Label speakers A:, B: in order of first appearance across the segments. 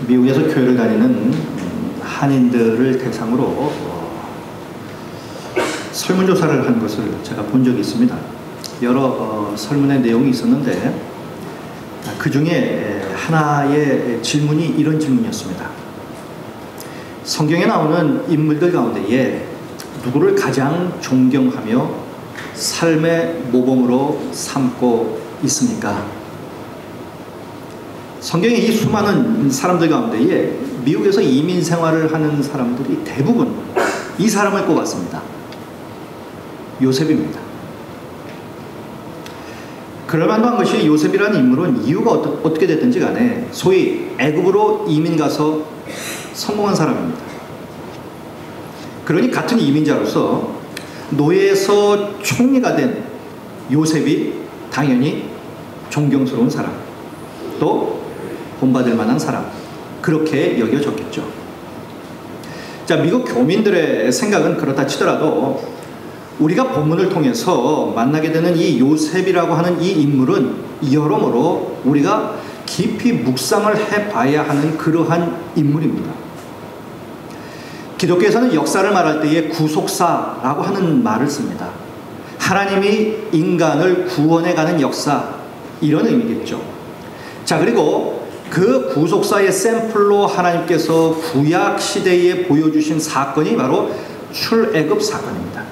A: 미국에서 교회를 다니는 한인들을 대상으로 설문조사를 한 것을 제가 본 적이 있습니다. 여러 설문의 내용이 있었는데 그 중에 하나의 질문이 이런 질문이었습니다. 성경에 나오는 인물들 가운데에 누구를 가장 존경하며 삶의 모범으로 삼고 있습니까? 성경의 이 수많은 사람들 가운데에 미국에서 이민 생활을 하는 사람들이 대부분 이 사람을 꼽았습니다. 요셉입니다. 그럴만한 것이 요셉이라는 인물은 이유가 어떻게 됐든지 간에 소위 애굽으로 이민 가서 성공한 사람입니다. 그러니 같은 이민자로서 노예에서 총리가 된 요셉이 당연히 존경스러운 사람, 또 본받을 만한 사람, 그렇게 여겨졌겠죠. 자, 미국 교민들의 생각은 그렇다 치더라도 우리가 본문을 통해서 만나게 되는 이 요셉이라고 하는 이 인물은 여러모로 우리가 깊이 묵상을 해봐야 하는 그러한 인물입니다. 기독교에서는 역사를 말할 때에 구속사라고 하는 말을 씁니다. 하나님이 인간을 구원해가는 역사, 이런 의미겠죠. 자, 그리고 그 구속사의 샘플로 하나님께서 구약 시대에 보여주신 사건이 바로 출애굽 사건입니다.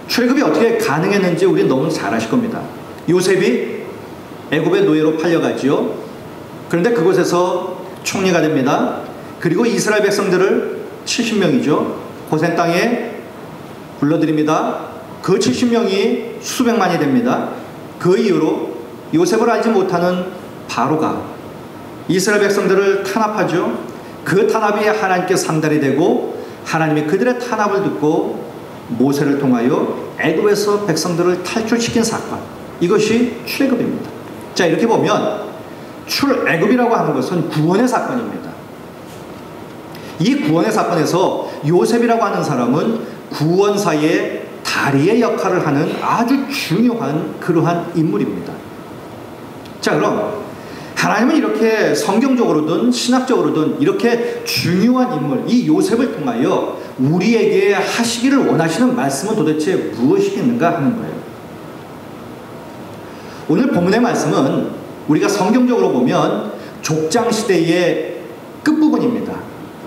A: 출애굽이 어떻게 가능했는지 우리는 너무 잘 아실 겁니다. 요셉이 애굽의 노예로 팔려가지요. 그런데 그곳에서 총리가 됩니다. 그리고 이스라엘 백성들을 70명이죠. 고센 땅에 불러들입니다. 그 70명이 수백만이 됩니다. 그 이후로 요셉을 알지 못하는 바로가 이스라엘 백성들을 탄압하죠. 그 탄압이 하나님께 상달이 되고 하나님이 그들의 탄압을 듣고 모세를 통하여 애굽에서 백성들을 탈출시킨 사건, 이것이 출애굽입니다. 자, 이렇게 보면 출애굽이라고 하는 것은 구원의 사건입니다. 이 구원의 사건에서 요셉이라고 하는 사람은 구원사의 다리의 역할을 하는 아주 중요한 그러한 인물입니다. 자, 그럼 하나님은 이렇게 성경적으로든 신학적으로든 이렇게 중요한 인물, 이 요셉을 통하여 우리에게 하시기를 원하시는 말씀은 도대체 무엇이겠는가 하는 거예요. 오늘 본문의 말씀은 우리가 성경적으로 보면 족장시대의 끝부분입니다.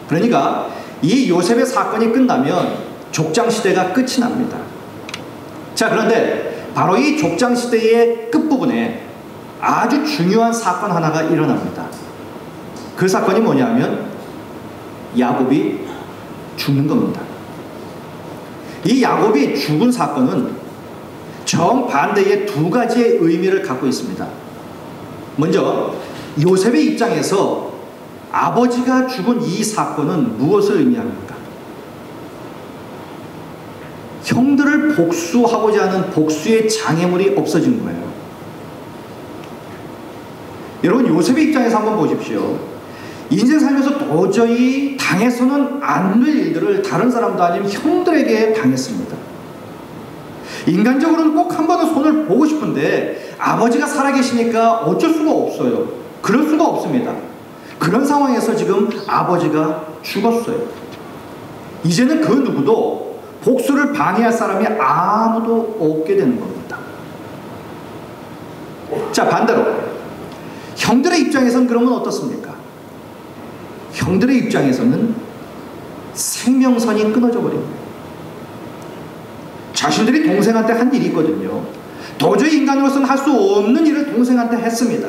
A: 그러니까 이 요셉의 사건이 끝나면 족장시대가 끝이 납니다. 자, 그런데 바로 이 족장시대의 끝부분에 아주 중요한 사건 하나가 일어납니다. 그 사건이 뭐냐면 야곱이 죽는 겁니다. 이 야곱이 죽은 사건은 정반대의 두 가지의 의미를 갖고 있습니다. 먼저 요셉의 입장에서 아버지가 죽은 이 사건은 무엇을 의미합니까? 형들을 복수하고자 하는 복수의 장애물이 없어진 거예요. 여러분, 요셉의 입장에서 한번 보십시오. 인생 살면서 도저히 당해서는 안 될 일들을 다른 사람도 아니면 형들에게 당했습니다. 인간적으로는 꼭 한 번은 손을 보고 싶은데 아버지가 살아계시니까 어쩔 수가 없어요. 그럴 수가 없습니다. 그런 상황에서 지금 아버지가 죽었어요. 이제는 그 누구도 복수를 방해할 사람이 아무도 없게 되는 겁니다. 자, 반대로 형들의 입장에서는 그러면 어떻습니까? 형들의 입장에서는 생명선이 끊어져 버립니다. 자신들이 동생한테 한 일이 있거든요. 도저히 인간으로서는 할 수 없는 일을 동생한테 했습니다.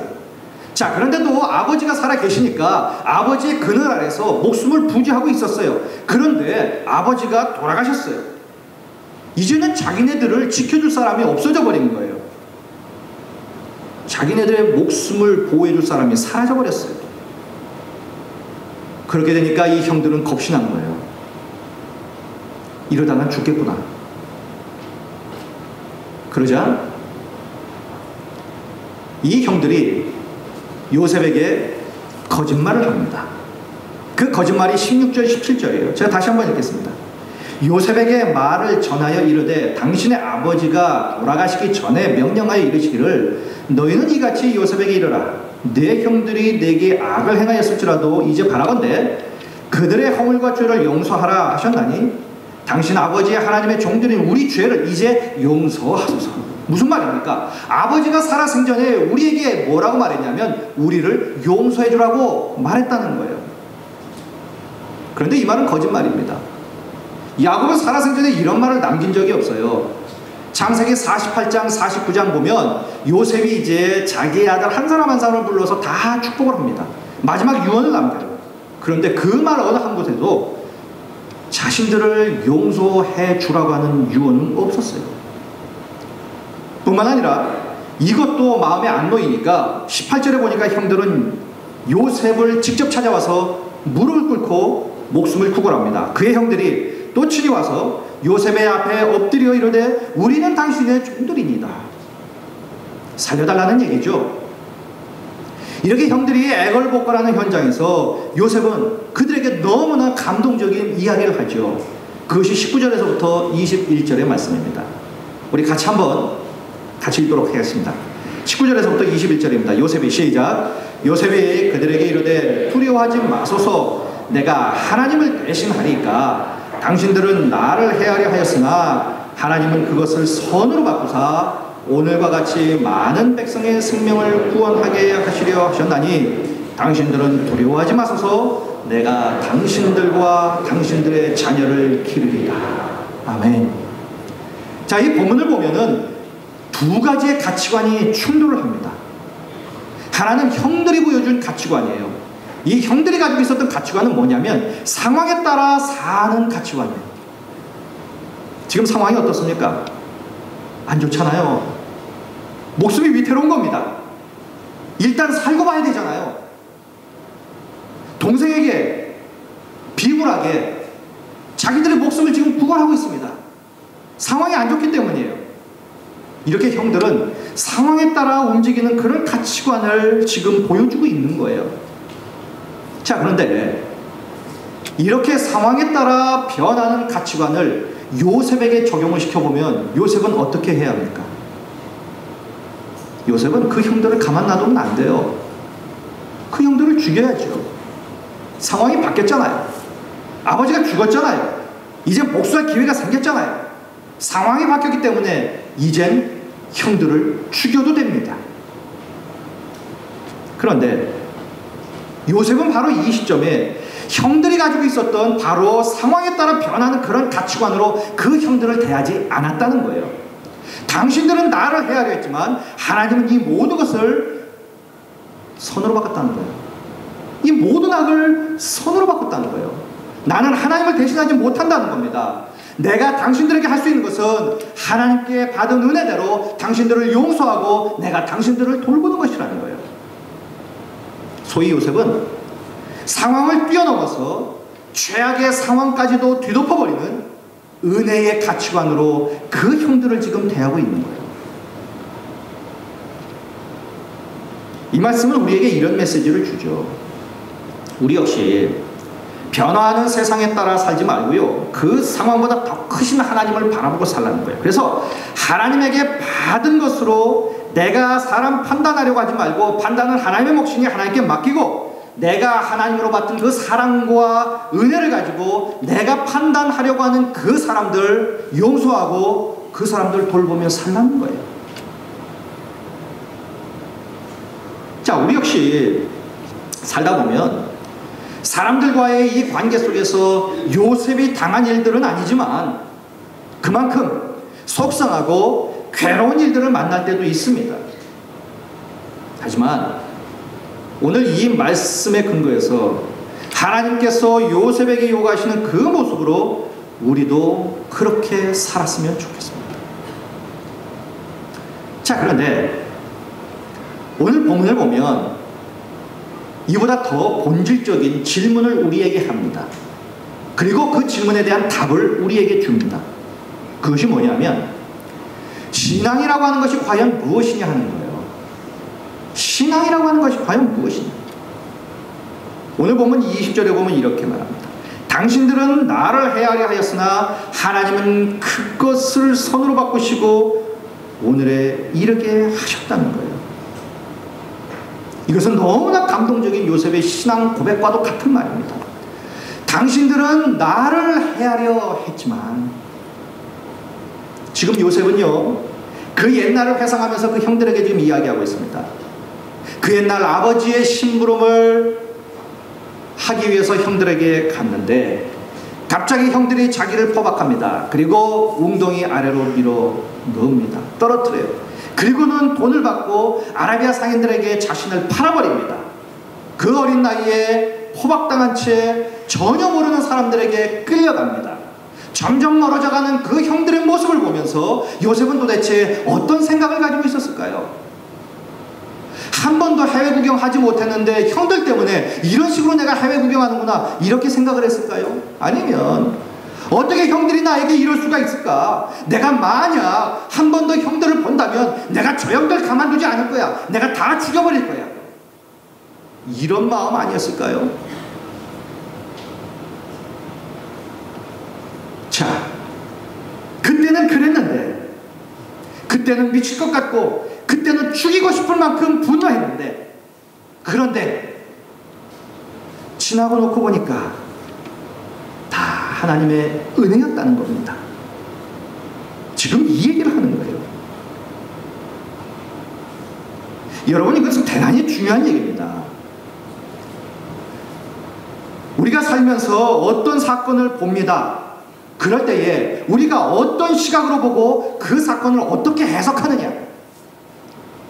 A: 자, 그런데도 아버지가 살아 계시니까 아버지의 그늘 아래서 목숨을 부지하고 있었어요. 그런데 아버지가 돌아가셨어요. 이제는 자기네들을 지켜줄 사람이 없어져 버린 거예요. 자기네들의 목숨을 보호해줄 사람이 사라져 버렸어요. 그렇게 되니까 이 형들은 겁이 난 거예요. 이러다 난 죽겠구나. 그러자 이 형들이 요셉에게 거짓말을 합니다. 그 거짓말이 16절 17절이에요. 제가 다시 한번 읽겠습니다. 요셉에게 말을 전하여 이르되 당신의 아버지가 돌아가시기 전에 명령하여 이르시기를 너희는 이같이 요셉에게 이르라. 내 형들이 내게 악을 행하였을지라도 이제 바라건대 그들의 허물과 죄를 용서하라 하셨나니 당신 아버지 하나님의 종들인 우리 죄를 이제 용서하소서. 무슨 말입니까? 아버지가 살아생전에 우리에게 뭐라고 말했냐면 우리를 용서해 주라고 말했다는 거예요. 그런데 이 말은 거짓말입니다. 야곱은 살아생전에 이런 말을 남긴 적이 없어요. 창세기 48장 49장 보면 요셉이 이제 자기의 아들 한 사람 한 사람을 불러서 다 축복을 합니다. 마지막 유언을 남겨요. 그런데 그 말 어느 한 곳에도 자신들을 용서해 주라고 하는 유언은 없었어요. 뿐만 아니라 이것도 마음에 안 놓이니까 18절에 보니까 형들은 요셉을 직접 찾아와서 무릎을 꿇고 목숨을 구걸합니다. 그의 형들이 또 친히 와서 요셉의 앞에 엎드려 이르되 우리는 당신의 종들이니다. 살려달라는 얘기죠. 이렇게 형들이 애걸복걸하는 현장에서 요셉은 그들에게 너무나 감동적인 이야기를 하죠. 그것이 19절에서부터 21절의 말씀입니다. 우리 같이 읽도록 하겠습니다. 19절에서부터 21절입니다. 요셉이 시작. 요셉이 그들에게 이르되 두려워하지 마소서. 내가 하나님을 대신하리까. 당신들은 나를 해하려 하였으나 하나님은 그것을 선으로 바꾸사 오늘과 같이 많은 백성의 생명을 구원하게 하시려 하셨나니 당신들은 두려워하지 마소서. 내가 당신들과 당신들의 자녀를 기르리라. 아멘. 자, 이 본문을 보면은 두 가지의 가치관이 충돌을 합니다. 하나는 형들이 보여준 가치관이에요. 이 형들이 가지고 있었던 가치관은 뭐냐면 상황에 따라 사는 가치관이에요. 지금 상황이 어떻습니까? 안 좋잖아요. 목숨이 위태로운 겁니다. 일단 살고 봐야 되잖아요. 동생에게 비굴하게 자기들의 목숨을 지금 구걸하고 있습니다. 상황이 안 좋기 때문이에요. 이렇게 형들은 상황에 따라 움직이는 그런 가치관을 지금 보여주고 있는 거예요. 자, 그런데 이렇게 상황에 따라 변하는 가치관을 요셉에게 적용을 시켜보면 요셉은 어떻게 해야 합니까? 요셉은 그 형들을 가만 놔두면 안 돼요. 그 형들을 죽여야죠. 상황이 바뀌었잖아요. 아버지가 죽었잖아요. 이제 복수할 기회가 생겼잖아요. 상황이 바뀌었기 때문에 이젠 형들을 죽여도 됩니다. 그런데 요셉은 바로 이 시점에 형들이 가지고 있었던 바로 상황에 따라 변하는 그런 가치관으로 그 형들을 대하지 않았다는 거예요. 당신들은 나를 헤아려 했지만 하나님은 이 모든 것을 선으로 바꿨다는 거예요. 이 모든 악을 선으로 바꿨다는 거예요. 나는 하나님을 대신하지 못한다는 겁니다. 내가 당신들에게 할 수 있는 것은 하나님께 받은 은혜대로 당신들을 용서하고 내가 당신들을 돌보는 것이라는 거예요. 소위 요셉은 상황을 뛰어넘어서 최악의 상황까지도 뒤덮어버리는 은혜의 가치관으로 그 형들을 지금 대하고 있는 거예요. 이 말씀은 우리에게 이런 메시지를 주죠. 우리 역시 변화하는 세상에 따라 살지 말고요, 그 상황보다 더 크신 하나님을 바라보고 살라는 거예요. 그래서 하나님에게 받은 것으로 내가 사람 판단하려고 하지 말고 판단은 하나님의 몫이니 하나님께 맡기고 내가 하나님으로 받은 그 사랑과 은혜를 가지고 내가 판단하려고 하는 그 사람들 용서하고 그 사람들 돌보며 살라는 거예요. 자, 우리 역시 살다 보면 사람들과의 이 관계 속에서 요셉이 당한 일들은 아니지만 그만큼 속상하고 괴로운 일들을 만날 때도 있습니다. 하지만 오늘 이 말씀의 근거에서 하나님께서 요셉에게 요구하시는 그 모습으로 우리도 그렇게 살았으면 좋겠습니다. 자, 그런데 오늘 본문을 보면 이보다 더 본질적인 질문을 우리에게 합니다. 그리고 그 질문에 대한 답을 우리에게 줍니다. 그것이 뭐냐면 신앙이라고 하는 것이 과연 무엇이냐 하는 거예요. 신앙이라고 하는 것이 과연 무엇이냐. 오늘 보면 20절에 보면 이렇게 말합니다. 당신들은 나를 헤아려 하였으나 하나님은 그것을 선으로 바꾸시고 오늘에 이르게 하셨다는 거예요. 이것은 너무나 감동적인 요셉의 신앙 고백과도 같은 말입니다. 당신들은 나를 헤아려 했지만, 지금 요셉은요, 그 옛날을 회상하면서 그 형들에게 지금 이야기하고 있습니다. 그 옛날 아버지의 심부름을 하기 위해서 형들에게 갔는데 갑자기 형들이 자기를 포박합니다. 그리고 웅덩이 아래로 밀어 넣습니다. 떨어뜨려요. 그리고는 돈을 받고 아라비아 상인들에게 자신을 팔아버립니다. 그 어린 나이에 포박당한 채 전혀 모르는 사람들에게 끌려갑니다. 점점 멀어져가는 그 형들의 모습을 보면서 요셉은 도대체 어떤 생각을 가지고 있었을까요? 한 번도 해외 구경하지 못했는데 형들 때문에 이런 식으로 내가 해외 구경하는구나, 이렇게 생각을 했을까요? 아니면 어떻게 형들이 나에게 이럴 수가 있을까? 내가 만약 한 번 더 형들을 본다면 내가 저 형들 가만두지 않을 거야. 내가 다 죽여버릴 거야. 이런 마음 아니었을까요? 자, 그때는 그랬는데, 그때는 미칠 것 같고, 그때는 죽이고 싶을 만큼 분노했는데, 그런데 지나고 놓고 보니까 다 하나님의 은혜였다는 겁니다. 지금 이 얘기를 하는 거예요. 여러분, 이것은 대단히 중요한 얘기입니다. 우리가 살면서 어떤 사건을 봅니다. 그럴 때에 우리가 어떤 시각으로 보고 그 사건을 어떻게 해석하느냐,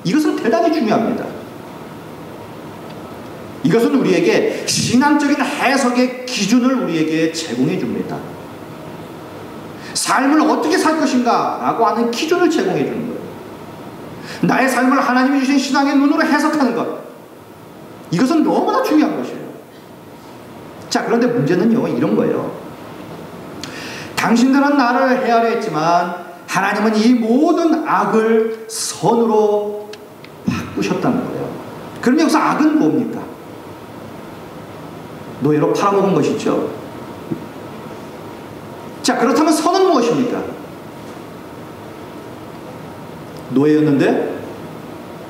A: 이것은 대단히 중요합니다. 이것은 우리에게 신앙적인 해석의 기준을 우리에게 제공해 줍니다. 삶을 어떻게 살 것인가 라고 하는 기준을 제공해 주는 거예요. 나의 삶을 하나님이 주신 신앙의 눈으로 해석하는 것, 이것은 너무나 중요한 것이에요. 자, 그런데 문제는요, 이런 거예요. 당신들은 나를 헤아려 했지만 하나님은 이 모든 악을 선으로 바꾸셨다는 거예요. 그럼 여기서 악은 뭡니까? 노예로 팔아먹은 것이죠. 자, 그렇다면 선은 무엇입니까? 노예였는데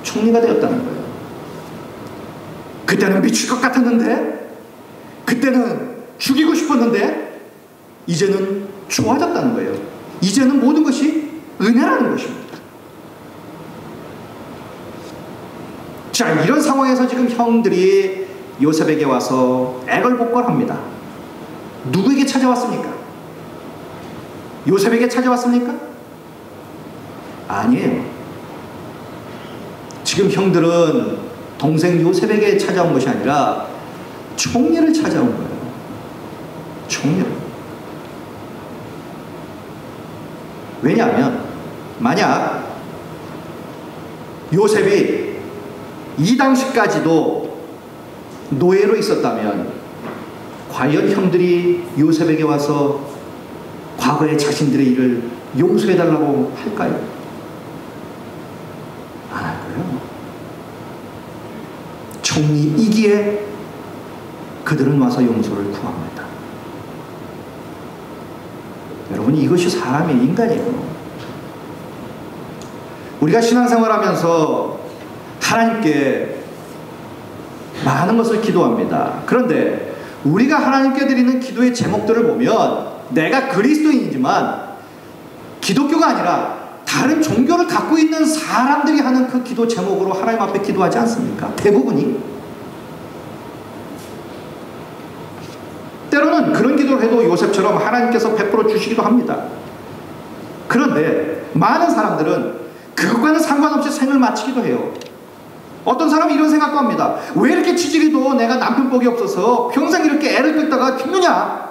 A: 총리가 되었다는 거예요. 그때는 미칠 것 같았는데, 그때는 죽이고 싶었는데, 이제는 좋아졌다는 거예요. 이제는 모든 것이 은혜라는 것입니다. 자, 이런 상황에서 지금 형들이 요셉에게 와서 애걸복걸합니다. 누구에게 찾아왔습니까? 요셉에게 찾아왔습니까? 아니에요. 지금 형들은 동생 요셉에게 찾아온 것이 아니라 총리를 찾아온 거예요. 총리를. 왜냐하면 만약 요셉이 이 당시까지도 노예로 있었다면 과연 형들이 요셉에게 와서 과거의 자신들의 일을 용서해달라고 할까요? 안 할 거예요. 총리이기에 그들은 와서 용서를 구합니다. 여러분, 이것이 사람의 인간이에요. 우리가 신앙생활하면서 하나님께 많은 것을 기도합니다. 그런데 우리가 하나님께 드리는 기도의 제목들을 보면 내가 그리스도인이지만 기독교가 아니라 다른 종교를 갖고 있는 사람들이 하는 그 기도 제목으로 하나님 앞에 기도하지 않습니까? 대부분이. 때로는 그런 기도를 해도 요셉처럼 하나님께서 100% 주시기도 합니다. 그런데 많은 사람들은 그것과는 상관없이 생을 마치기도 해요. 어떤 사람은 이런 생각도 합니다. 왜 이렇게 지질이도 내가 남편 복이 없어서 평생 이렇게 애를 끌다가 죽느냐?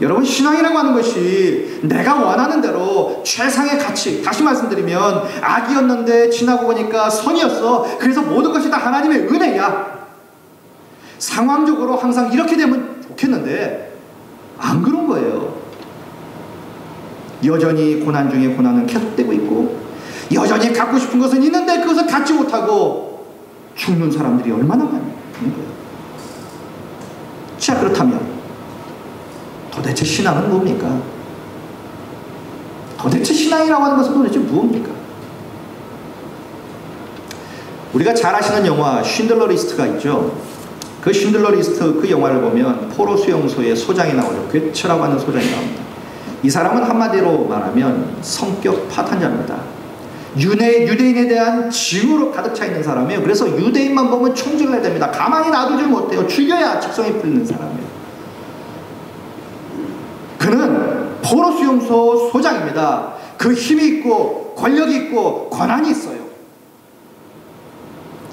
A: 여러분, 신앙이라고 하는 것이 내가 원하는 대로 최상의 가치, 다시 말씀드리면 악이었는데 지나고 보니까 선이었어. 그래서 모든 것이 다 하나님의 은혜야. 상황적으로 항상 이렇게 되면 좋겠는데 안 그런 거예요. 여전히 고난 중에 고난은 계속되고 있고, 여전히 갖고 싶은 것은 있는데 그것을 갖지 못하고 죽는 사람들이 얼마나 많은 거예요. 자, 그렇다면 도대체 신앙은 뭡니까? 도대체 신앙이라고 하는 것은 도대체 무엇입니까? 우리가 잘 아시는 영화 쉰들러 리스트가 있죠. 그 쉰들러 리스트 그 영화를 보면 포로 수용소의 소장이 나오죠. 괴처라고 하는 소장이 나옵니다. 이 사람은 한마디로 말하면 성격 파탄자입니다. 유대인에 대한 징후로 가득 차 있는 사람이에요. 그래서 유대인만 보면 총질을 해야 됩니다. 가만히 놔두질 못해요. 죽여야 직성이 풀리는 사람이에요. 그는 포로 수용소 소장입니다. 그 힘이 있고 권력이 있고 권한이 있어요.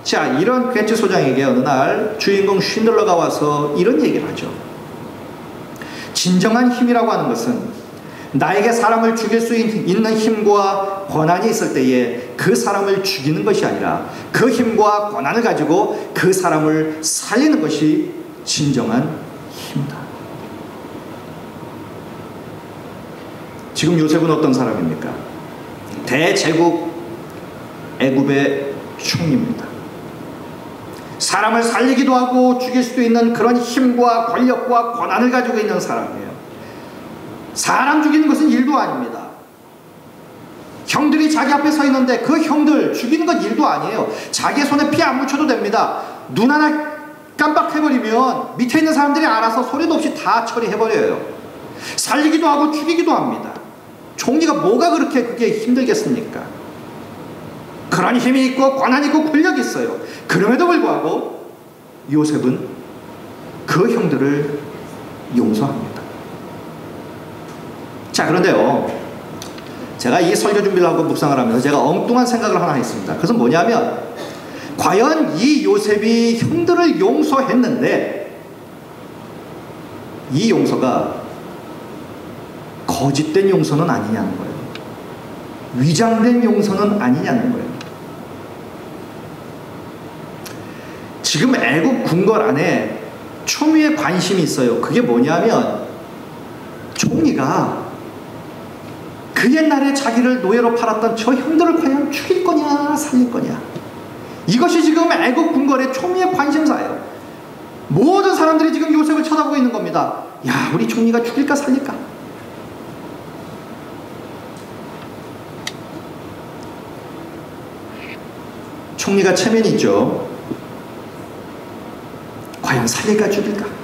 A: 자, 이런 괴짜 소장에게 어느 날 주인공 쉰들러가 와서 이런 얘기를 하죠. 진정한 힘이라고 하는 것은 나에게 사람을 죽일 수 있는 힘과 권한이 있을 때에 그 사람을 죽이는 것이 아니라 그 힘과 권한을 가지고 그 사람을 살리는 것이 진정한 힘이다. 지금 요셉은 어떤 사람입니까? 대제국 애굽의 총리입니다. 사람을 살리기도 하고 죽일 수도 있는 그런 힘과 권력과 권한을 가지고 있는 사람이에요. 사람 죽이는 것은 일도 아닙니다. 형들이 자기 앞에 서 있는데 그 형들 죽이는 건 일도 아니에요. 자기 손에 피 안 묻혀도 됩니다. 눈 하나 깜빡해버리면 밑에 있는 사람들이 알아서 소리도 없이 다 처리해버려요. 살리기도 하고 죽이기도 합니다. 총리가 뭐가 그렇게 그게 힘들겠습니까? 그런 힘이 있고 권한이 있고 권력이 있어요. 그럼에도 불구하고 요셉은 그 형들을 용서합니다. 자, 그런데요, 제가 이 설교 준비를 하고 묵상을 하면서 제가 엉뚱한 생각을 하나 했습니다. 그것은 뭐냐면, 과연 이 요셉이 형들을 용서했는데 이 용서가 거짓된 용서는 아니냐는 거예요. 위장된 용서는 아니냐는 거예요. 지금 애국 궁궐 안에 총리의 관심이 있어요. 그게 뭐냐면, 총리가 그 옛날에 자기를 노예로 팔았던 저 형들을 과연 죽일 거냐 살릴 거냐, 이것이 지금 애국 궁궐의 총리의 관심사예요. 모든 사람들이 지금 요셉을 쳐다보고 있는 겁니다. 야, 우리 총리가 죽일까 살릴까? 총리가 체면이 있죠. 과연 살릴까 죽일까?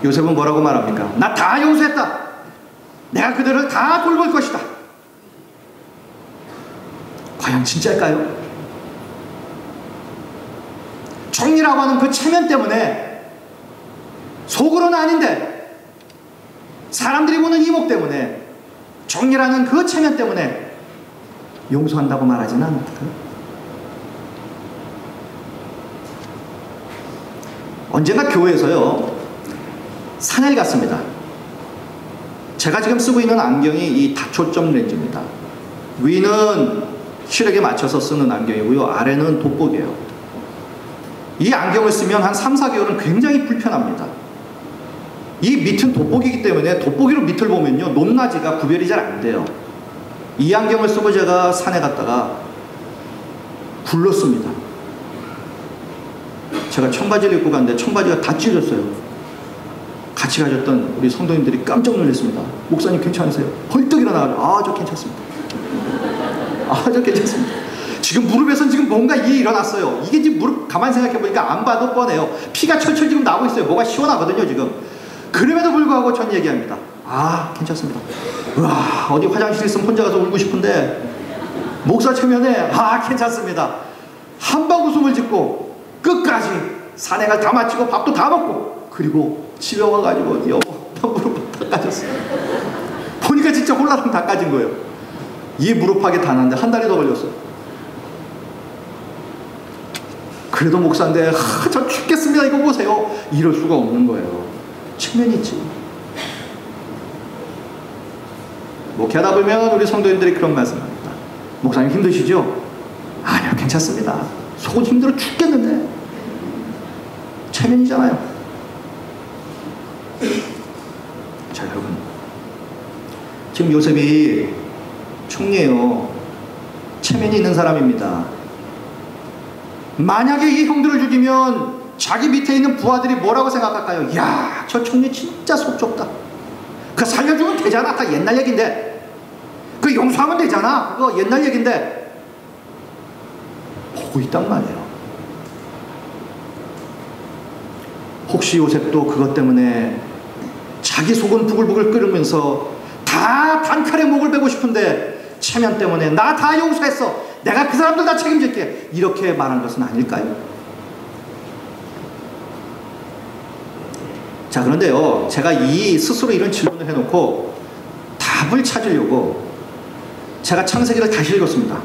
A: 요셉은 뭐라고 말합니까? 나 다 용서했다. 내가 그들을 다 돌볼 것이다. 과연 진짜일까요? 총리라고 하는 그 체면 때문에, 속으로는 아닌데 사람들이 보는 이목 때문에, 총리라는 그 체면 때문에 용서한다고 말하지는 않을까요? 언젠가 교회에서요, 산에 갔습니다. 제가 지금 쓰고 있는 안경이 이 다초점 렌즈입니다. 위는 시력에 맞춰서 쓰는 안경이고요, 아래는 돋보기예요. 이 안경을 쓰면 한 3, 4개월은 굉장히 불편합니다. 이 밑은 돋보기이기 때문에 돋보기로 밑을 보면요, 높낮이가 구별이 잘 안 돼요. 이 안경을 쓰고 제가 산에 갔다가 굴렀습니다. 제가 청바지를 입고 갔는데 청바지가 다 찢어졌어요. 같이 가셨던 우리 성도님들이 깜짝 놀랐습니다. 목사님 괜찮으세요? 벌떡 일어나가지고, 아, 저 괜찮습니다. 아, 저 괜찮습니다. 지금 무릎에선 지금 뭔가 일이 일어났어요. 이게 지금 무릎 가만히 생각해보니까 안 봐도 뻔해요. 피가 철철 지금 나고 있어요. 뭐가 시원하거든요 지금. 그럼에도 불구하고 전 얘기합니다. 아, 괜찮습니다. 우와, 어디 화장실 있으면 혼자 가서 울고 싶은데 목사 체면에 아, 괜찮습니다. 한방 웃음을 짓고 끝까지 산행을 다 마치고 밥도 다 먹고, 그리고 집에 와가지고 여보, 나 무릎 다 까졌어요. 보니까 진짜 홀라당 다 까진 거예요. 이 무릎하게 다 났는데 한 달이 더 걸렸어요. 그래도 목사인데, 저 죽겠습니다, 이거 보세요. 이럴 수가 없는 거예요. 체면이 있지. 목회하다 보면 우리 성도님들이 그런 말씀합니다. 목사님 힘드시죠? 아니요, 괜찮습니다. 속은 힘들어 죽겠는데. 체면이잖아요. 자, 여러분, 지금 요셉이 총리예요. 체면이 있는 사람입니다. 만약에 이 형들을 죽이면 자기 밑에 있는 부하들이 뭐라고 생각할까요? 야, 저 총리 진짜 속 좁다. 그 살려주면 되잖아. 다 옛날 얘긴데. 그 용서하면 되잖아. 그거 옛날 얘긴데. 보고 있단 말이에요. 혹시 요셉도 그것 때문에 자기 속은 부글부글 끓으면서 다 단칼에 목을 베고 싶은데 체면 때문에 나 다 용서했어, 내가 그 사람들 다 책임질게, 이렇게 말한 것은 아닐까요? 자, 그런데요, 제가 스스로 이런 질문을 해놓고 답을 찾으려고 제가 창세기를 다시 읽었습니다.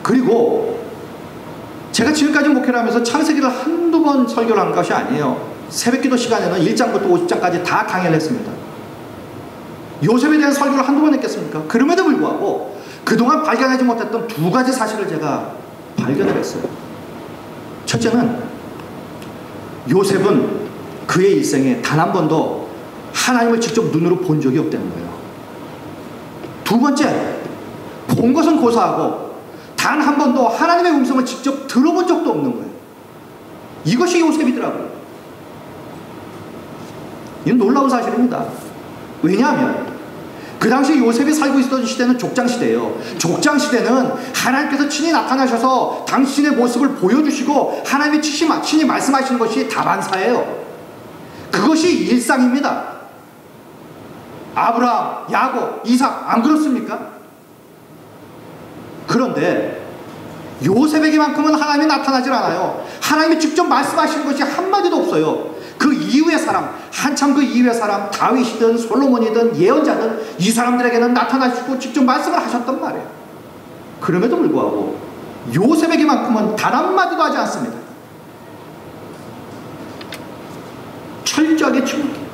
A: 그리고 제가 지금까지 목회를 하면서 창세기를 한두 번 설교를 한 것이 아니에요. 새벽기도 시간에는 1장부터 50장까지 다 강연을 했습니다. 요셉에 대한 설교를 한두 번 했겠습니까? 그럼에도 불구하고 그동안 발견하지 못했던 두 가지 사실을 제가 발견을 했어요. 첫째는 요셉은 그의 일생에 단 한 번도 하나님을 직접 눈으로 본 적이 없다는 거예요. 두 번째, 본 것은 고사하고 단 한 번도 하나님의 음성을 직접 들어본 적도 없는 거예요. 이것이 요셉이더라고요. 이건 놀라운 사실입니다. 왜냐하면 그 당시 요셉이 살고 있었던 시대는 족장시대예요. 족장시대는 하나님께서 친히 나타나셔서 당신의 모습을 보여주시고 하나님이 친히 말씀하시는 것이 다반사예요. 그것이 일상입니다. 아브라함, 야곱, 이삭, 안 그렇습니까? 그런데 요셉에게만큼은 하나님이 나타나질 않아요. 하나님이 직접 말씀하시는 것이 한마디도 없어요. 그 이후의 사람, 한참 그 이후의 사람, 다윗이든 솔로몬이든 예언자든 이 사람들에게는 나타나시고 직접 말씀을 하셨단 말이에요. 그럼에도 불구하고 요셉에게만큼은 단 한마디도 하지 않습니다. 철저하게 침묵해요.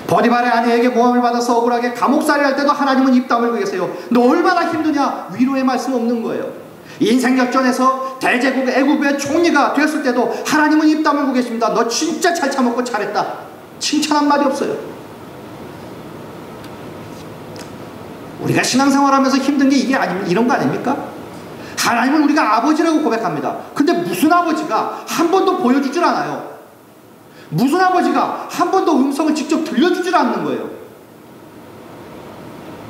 A: 보디발의 아내에게 모함을 받아서 억울하게 감옥살이 할 때도 하나님은 입 다물고 계세요. 너 얼마나 힘드냐? 위로의 말씀 없는 거예요. 인생 역전에서 대제국 애국의 총리가 됐을 때도 하나님은 입 다물고 계십니다. 너 진짜 잘 참았고 잘했다. 칭찬 한마디 없어요. 우리가 신앙생활하면서 힘든 게 이런 거 아닙니까? 하나님은 우리가 아버지라고 고백합니다. 근데 무슨 아버지가 한 번도 보여주질 않아요. 무슨 아버지가 한 번도 음성을 직접 들려주질 않는 거예요.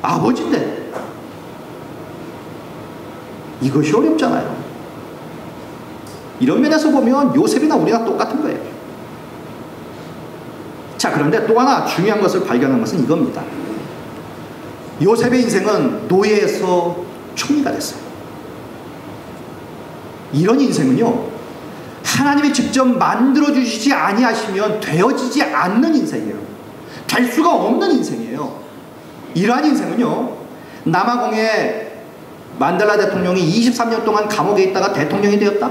A: 아버지인데 이것이 어렵잖아요. 이런 면에서 보면 요셉이나 우리나 똑같은 거예요. 자, 그런데 또 하나 중요한 것을 발견한 것은 이겁니다. 요셉의 인생은 노예에서 총리가 됐어요. 이런 인생은요, 하나님이 직접 만들어주시지 아니하시면 되어지지 않는 인생이에요. 될 수가 없는 인생이에요. 이러한 인생은요, 남아공의 만델라 대통령이 23년 동안 감옥에 있다가 대통령이 되었다.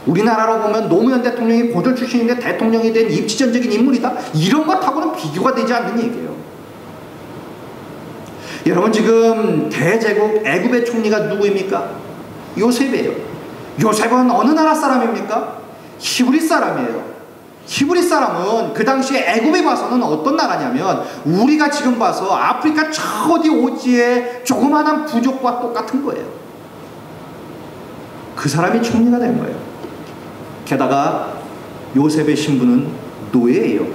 A: 우리나라로 보면 노무현 대통령이 고졸 출신인데 대통령이 된 입지전적인 인물이다. 이런 것하고는 비교가 되지 않는 얘기예요. 여러분, 지금 대제국 애굽의 총리가 누구입니까? 요셉이에요. 요셉은 어느 나라 사람입니까? 히브리 사람이에요. 히브리 사람은 그 당시에 애굽에 봐서는 어떤 나라냐면 우리가 지금 봐서 아프리카 저 어디 오지의 조그마한 부족과 똑같은 거예요. 그 사람이 총리가 된 거예요. 게다가 요셉의 신분은 노예예요.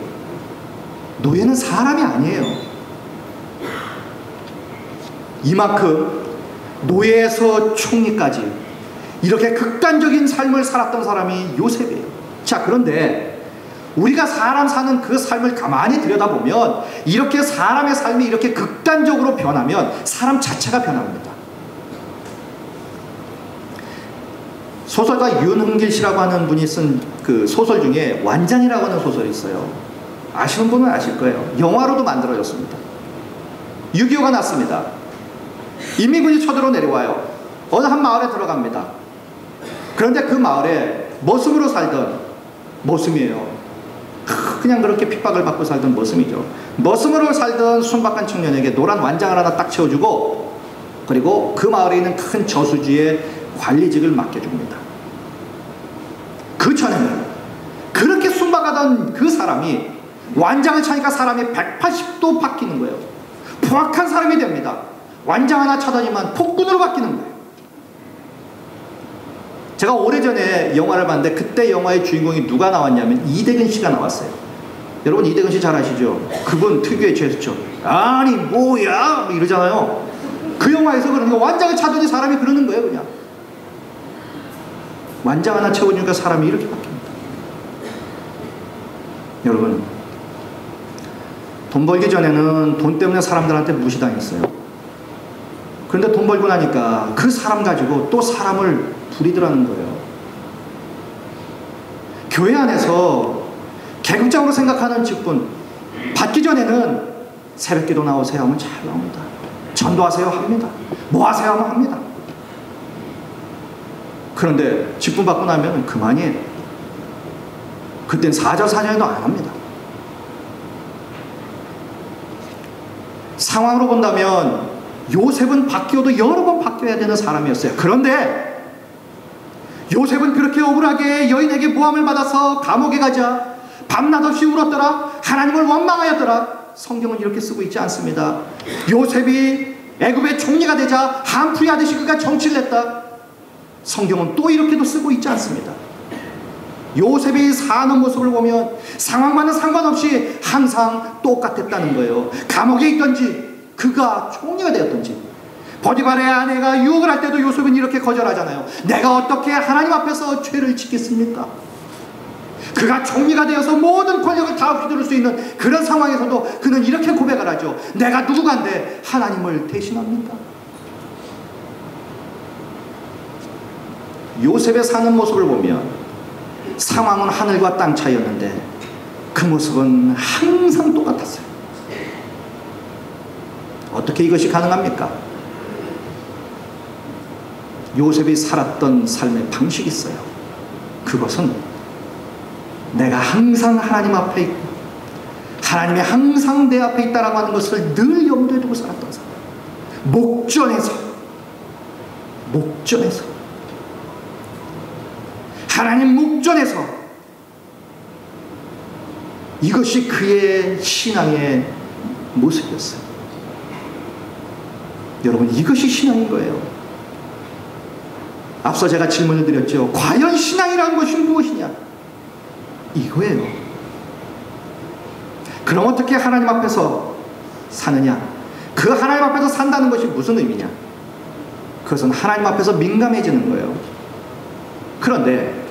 A: 노예는 사람이 아니에요. 이만큼 노예에서 총리까지 이렇게 극단적인 삶을 살았던 사람이 요셉이에요. 자, 그런데 우리가 사람 사는 그 삶을 가만히 들여다보면 이렇게 사람의 삶이 이렇게 극단적으로 변하면 사람 자체가 변합니다. 소설가 윤흥길 씨라고 하는 분이 쓴 그 소설 중에 완장이라고 하는 소설이 있어요. 아시는 분은 아실 거예요. 영화로도 만들어졌습니다. 6.25가 났습니다. 인민군이 쳐들어 내려와요. 어느 한 마을에 들어갑니다. 그런데 그 마을에 머슴으로 살던, 머슴이에요. 그냥 그렇게 핍박을 받고 살던 머슴이죠. 머슴으로 살던 순박한 청년에게 노란 완장을 하나 딱 채워주고, 그리고 그 마을에 있는 큰 저수지에 관리직을 맡겨줍니다. 그 전에는 그렇게 순박하던 그 사람이 완장을 차니까 사람이 180도 바뀌는 거예요. 포악한 사람이 됩니다. 완장 하나 차더니만 폭군으로 바뀌는 거예요. 제가 오래전에 영화를 봤는데 그때 영화의 주인공이 누가 나왔냐면 이대근 씨가 나왔어요. 여러분, 이대근 씨 잘 아시죠? 그분 특유의 제스처, 아니 뭐야 이러잖아요. 그 영화에서 그런 거 완장을 차더니 사람이 그러는 거예요. 그냥 완장 하나 채워주니까 사람이 이렇게 바뀝니다. 여러분, 돈 벌기 전에는 돈 때문에 사람들한테 무시당했어요. 그런데 돈 벌고 나니까 그 사람 가지고 또 사람을 부리더라는 거예요. 교회 안에서 계급적으로 생각하는 직분 받기 전에는 새벽기도 나오세요 하면 잘 나옵니다. 전도하세요 합니다. 뭐 하세요 하면 합니다. 그런데 직분 받고 나면 그만이에요. 그땐 사절사절도 안 합니다. 상황으로 본다면 요셉은 바뀌어도 여러 번 바뀌어야 되는 사람이었어요. 그런데 요셉은 그렇게 억울하게 여인에게 모함을 받아서 감옥에 가자 밤낮 없이 울었더라. 하나님을 원망하였더라. 성경은 이렇게 쓰고 있지 않습니다. 요셉이 애굽의 총리가 되자 한풀이 하듯이 그가 정치를 했다. 성경은 또 이렇게도 쓰고 있지 않습니다. 요셉이 사는 모습을 보면 상황과는 상관없이 항상 똑같았다는 거예요. 감옥에 있던지 그가 총리가 되었던지. 보디발의 아내가 유혹을 할 때도 요셉은 이렇게 거절하잖아요. 내가 어떻게 하나님 앞에서 죄를 짓겠습니까? 그가 총리가 되어서 모든 권력을 다 휘두를 수 있는 그런 상황에서도 그는 이렇게 고백을 하죠. 내가 누구간데 하나님을 대신합니까? 요셉의 사는 모습을 보면 상황은 하늘과 땅 차이였는데 그 모습은 항상 똑같았어요. 어떻게 이것이 가능합니까? 요셉이 살았던 삶의 방식이 있어요. 그것은 내가 항상 하나님 앞에 있고 하나님이 항상 내 앞에 있다라고 하는 것을 늘 염두에 두고 살았던 사람. 목전에서 하나님 목전에서 이것이 그의 신앙의 모습이었어요. 여러분, 이것이 신앙인 거예요. 앞서 제가 질문을 드렸죠. 과연 신앙이라는 것이 무엇이냐? 이거예요. 그럼 어떻게 하나님 앞에서 사느냐? 그 하나님 앞에서 산다는 것이 무슨 의미냐? 그것은 하나님 앞에서 민감해지는 거예요. 그런데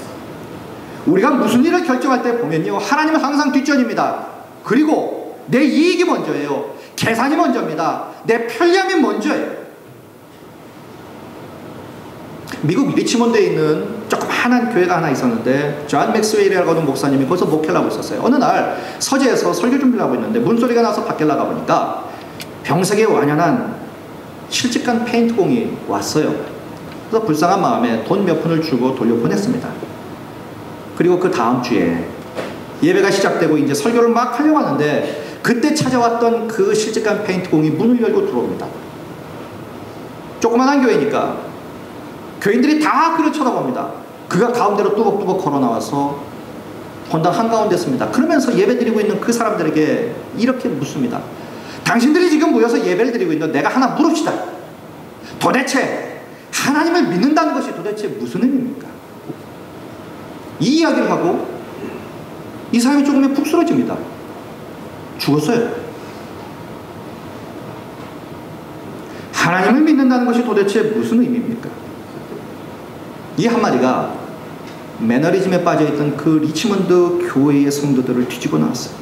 A: 우리가 무슨 일을 결정할 때 보면요, 하나님은 항상 뒷전입니다. 그리고 내 이익이 먼저예요. 계산이 먼저입니다. 내 편리함이 먼저예요. 미국 리치몬드에 있는 조그마한 교회가 하나 있었는데 존 맥스웨일이라고 하는 목사님이 거기서 목회를 하고 있었어요. 어느 날 서재에서 설교 준비를 하고 있는데 문소리가 나서 밖에 나가 보니까 병석에 완연한 실직한 페인트공이 왔어요. 그래서 불쌍한 마음에 돈 몇 푼을 주고 돌려보냈습니다. 그리고 그 다음 주에 예배가 시작되고 이제 설교를 막 하려고 하는데 그때 찾아왔던 그 실직한 페인트공이 문을 열고 들어옵니다. 조그만한 교회니까 교인들이 다 그를 쳐다봅니다. 그가 가운데로 뚜벅뚜벅 걸어 나와서 본당 한가운데 씁니다. 그러면서 예배 드리고 있는 그 사람들에게 이렇게 묻습니다. 당신들이 지금 모여서 예배를 드리고 있는데 내가 하나 물읍시다. 도대체 하나님을 믿는다는 것이 도대체 무슨 의미입니까? 이 이야기를 하고 이 사람이 조금은 푹 쓰러집니다. 죽었어요. 하나님을 믿는다는 것이 도대체 무슨 의미입니까? 이 한마디가 매너리즘에 빠져있던 그 리치몬드 교회의 성도들을 뒤집어 놨어요.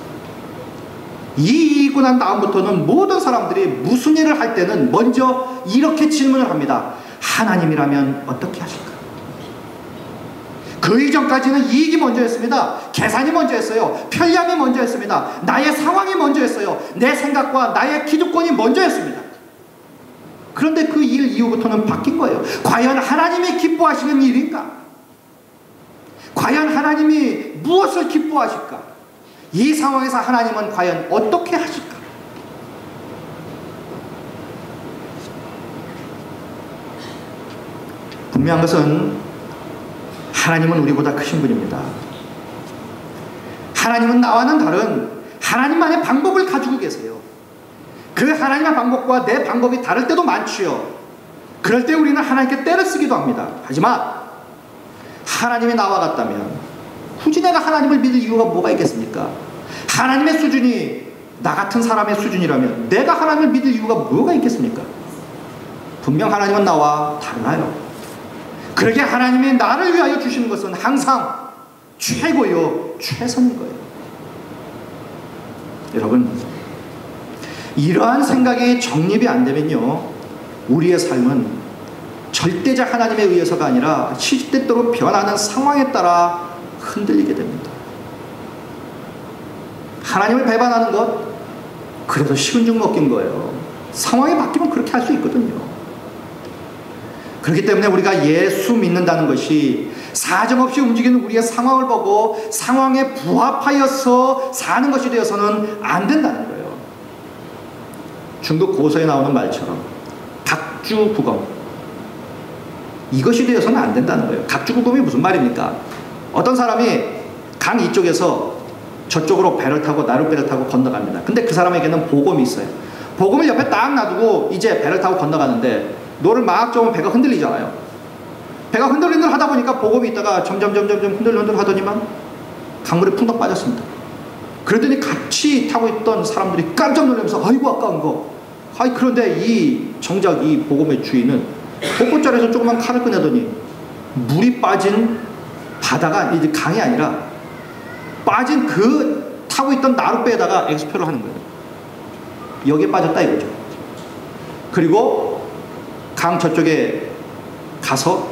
A: 이익고 난 다음부터는 모든 사람들이 무슨 일을 할 때는 먼저 이렇게 질문을 합니다. 하나님이라면 어떻게 하실까? 그 이전까지는 이익이 먼저였습니다. 계산이 먼저였어요. 편리함이 먼저였습니다. 나의 상황이 먼저였어요. 내 생각과 나의 기득권이 먼저였습니다. 그런데 그 일 이후부터는 바뀐 거예요. 과연 하나님이 기뻐하시는 일인가? 과연 하나님이 무엇을 기뻐하실까? 이 상황에서 하나님은 과연 어떻게 하실까? 분명한 것은 하나님은 우리보다 크신 분입니다. 하나님은 나와는 다른 하나님만의 방법을 가지고 계세요. 그 하나님의 방법과 내 방법이 다를 때도 많지요. 그럴 때 우리는 하나님께 때를 쓰기도 합니다. 하지만 하나님이 나와 같다면 굳이 내가 하나님을 믿을 이유가 뭐가 있겠습니까? 하나님의 수준이 나 같은 사람의 수준이라면 내가 하나님을 믿을 이유가 뭐가 있겠습니까? 분명 하나님은 나와 달라요. 그렇게 하나님이 나를 위하여 주시는 것은 항상 최고요, 최선인 거예요. 여러분, 이러한 생각이 정립이 안 되면요, 우리의 삶은 절대적 하나님에 의해서가 아니라 시시때때로 변하는 상황에 따라 흔들리게 됩니다. 하나님을 배반하는 것, 그래도 식은 죽 먹긴 거예요. 상황이 바뀌면 그렇게 할 수 있거든요. 그렇기 때문에 우리가 예수 믿는다는 것이 사정없이 움직이는 우리의 상황을 보고 상황에 부합하여서 사는 것이 되어서는 안 된다는 거예요. 중국 고서에 나오는 말처럼 각주구검, 이것이 되어서는 안 된다는 거예요. 각주구검이 무슨 말입니까? 어떤 사람이 강 이쪽에서 저쪽으로 배를 타고 나룻배를 타고 건너갑니다. 근데 그 사람에게는 보검이 있어요. 보검을 옆에 딱 놔두고 이제 배를 타고 건너가는데 노를 막 저으면 배가 흔들리잖아요. 배가 흔들흔들 하다 보니까 보검이 있다가 점점 흔들흔들 하더니만 강물에 풍덩 빠졌습니다. 그러더니 같이 타고 있던 사람들이 깜짝 놀라면서 아이고 아까운 거. 그런데 정작 이 보검의 주인은 벚꽃자리에서 조그만 칼을 꺼내더니 물이 빠진 바다가 이제 강이 아니라 빠진 그 타고 있던 나룻배에다가 엑스표를 하는 거예요. 여기에 빠졌다 이거죠. 그리고 강 저쪽에 가서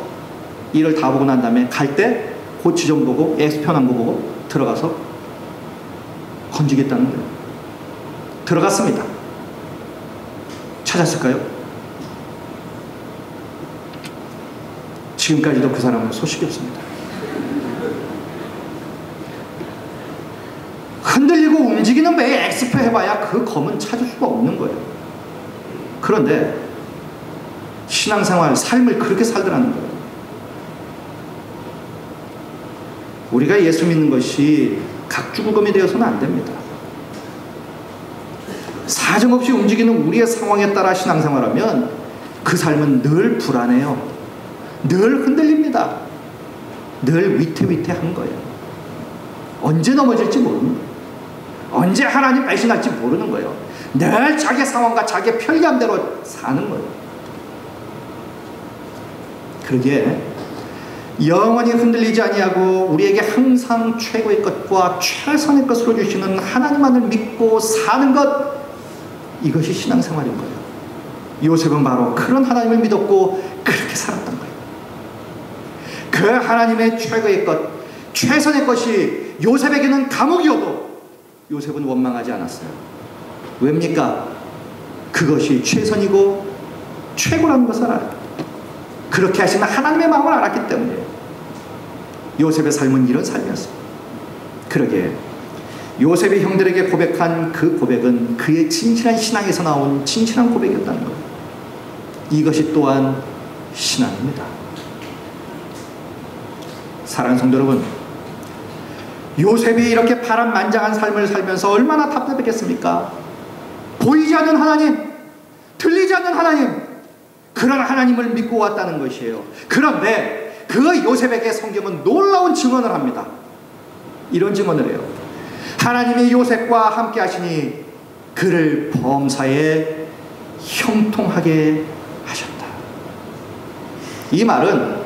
A: 일을 다 보고 난 다음에 갈 때 그 지점 보고 엑스표 난 거 보고 들어가서 건지겠다는 거예요. 들어갔습니다. 찾았을까요? 지금까지도 그 사람은 소식이 없습니다. 흔들리고 움직이는 배에 엑스표 해봐야 그 검은 찾을 수가 없는 거예요. 그런데 신앙생활, 삶을 그렇게 살더라는 거예요. 우리가 예수 믿는 것이 각주구검이 되어서는 안 됩니다. 사정없이 움직이는 우리의 상황에 따라 신앙생활하면 그 삶은 늘 불안해요. 늘 흔들립니다. 늘 위태위태한 거예요. 언제 넘어질지 모르는 거예요. 언제 하나님 배신할지 모르는 거예요. 늘 자기 상황과 자기 편리함대로 사는 거예요. 그러기에 영원히 흔들리지 아니하고 우리에게 항상 최고의 것과 최선의 것으로 주시는 하나님만을 믿고 사는 것, 이것이 신앙생활인 거예요. 요셉은 바로 그런 하나님을 믿었고 그렇게 살았던 거예요. 그 하나님의 최고의 것, 최선의 것이 요셉에게는 감옥이어도 요셉은 원망하지 않았어요. 왜입니까? 그것이 최선이고 최고라는 것을 알아요. 그렇게 하시는 하나님의 마음을 알았기 때문에 요셉의 삶은 이런 삶이었어요. 그러기에 요셉이 형들에게 고백한 그 고백은 그의 진실한 신앙에서 나온 진실한 고백이었다는 거예요. 이것이 또한 신앙입니다. 사랑하는 성도 여러분, 요셉이 이렇게 파란만장한 삶을 살면서 얼마나 답답했겠습니까? 보이지 않는 하나님, 들리지 않는 하나님, 그런 하나님을 믿고 왔다는 것이에요. 그런데 그 요셉에게 성경은 놀라운 증언을 합니다. 이런 증언을 해요. 하나님이 요셉과 함께 하시니 그를 범사에 형통하게 하셨다. 이 말은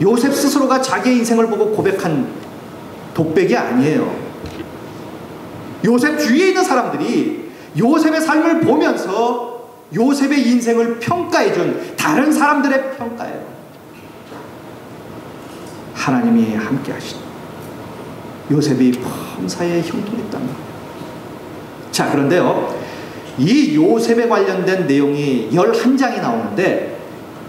A: 요셉 스스로가 자기의 인생을 보고 고백한 독백이 아니에요. 요셉 주위에 있는 사람들이 요셉의 삶을 보면서 요셉의 인생을 평가해준 다른 사람들의 평가예요. 하나님이 함께 하시니 요셉이 범사에 형통했다는 거예요. 자, 그런데요, 이 요셉에 관련된 내용이 11장이 나오는데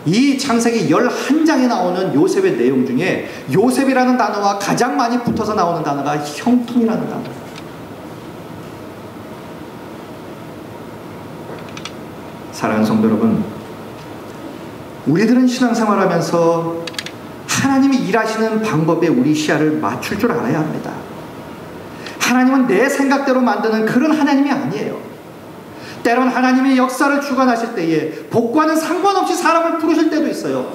A: 이 창세기 11장에 나오는 요셉의 내용 중에 요셉이라는 단어와 가장 많이 붙어서 나오는 단어가 형통이라는 단어예요. 사랑하는 성도 여러분, 우리들은 신앙생활하면서 하나님이 일하시는 방법에 우리 시야를 맞출 줄 알아야 합니다. 하나님은 내 생각대로 만드는 그런 하나님이 아니에요. 때론 하나님이 역사를 주관하실 때에 복과는 상관없이 사람을 부르실 때도 있어요.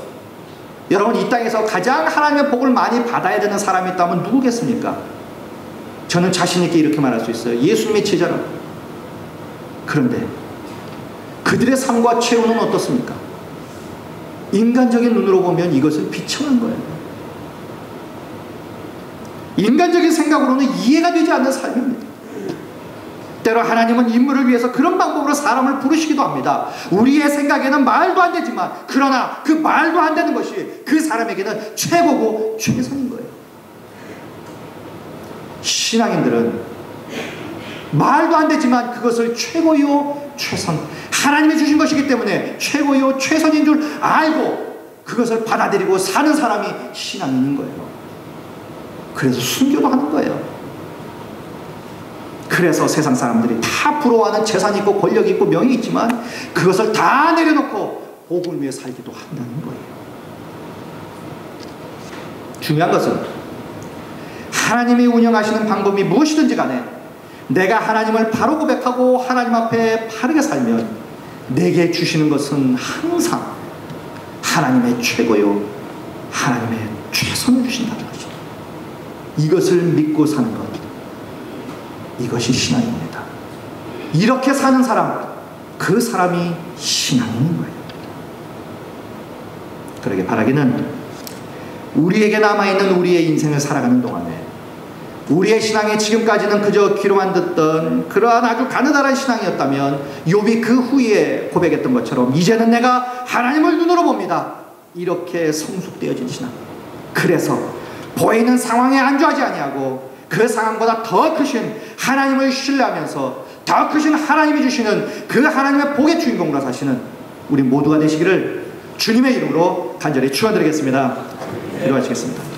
A: 여러분, 이 땅에서 가장 하나님의 복을 많이 받아야 되는 사람이 있다면 누구겠습니까? 저는 자신 있게 이렇게 말할 수 있어요. 예수님의 제자라고. 그런데 그들의 삶과 최후는 어떻습니까? 인간적인 눈으로 보면 이것은 비참한 거예요. 인간적인 생각으로는 이해가 되지 않는 삶입니다. 때로 하나님은 인물을 위해서 그런 방법으로 사람을 부르시기도 합니다. 우리의 생각에는 말도 안 되지만, 그러나 그 말도 안 되는 것이 그 사람에게는 최고고 최선인 거예요. 신앙인들은 말도 안 되지만 그것을 최고요 최선, 하나님이 주신 것이기 때문에 최고요 최선인 줄 알고 그것을 받아들이고 사는 사람이 신앙인인 거예요. 그래서 순교도 하는 거예요. 그래서 세상 사람들이 다 부러워하는 재산이 있고 권력이 있고 명이 있지만 그것을 다 내려놓고 복음을 위해 살기도 한다는 거예요. 중요한 것은 하나님이 운영하시는 방법이 무엇이든지 간에 내가 하나님을 바로 고백하고 하나님 앞에 바르게 살면 내게 주시는 것은 항상 하나님의 최고요 하나님의 최선을 주신다는 거죠. 이것을 믿고 사는 것, 이것이 신앙입니다. 이렇게 사는 사람, 그 사람이 신앙인 거예요. 그러게 바라기는 우리에게 남아있는 우리의 인생을 살아가는 동안에 우리의 신앙이 지금까지는 그저 귀로만 듣던 그러한 아주 가느다란 신앙이었다면 욥이 그 후에 고백했던 것처럼 이제는 내가 하나님을 눈으로 봅니다. 이렇게 성숙되어진 신앙. 그래서 보이는 상황에 안주하지 아니하고 그 상황보다 더 크신 하나님을 신뢰하면서 더 크신 하나님이 주시는 그 하나님의 복의 주인공으로 사시는 우리 모두가 되시기를 주님의 이름으로 간절히 축원드리겠습니다. 기도하시겠습니다.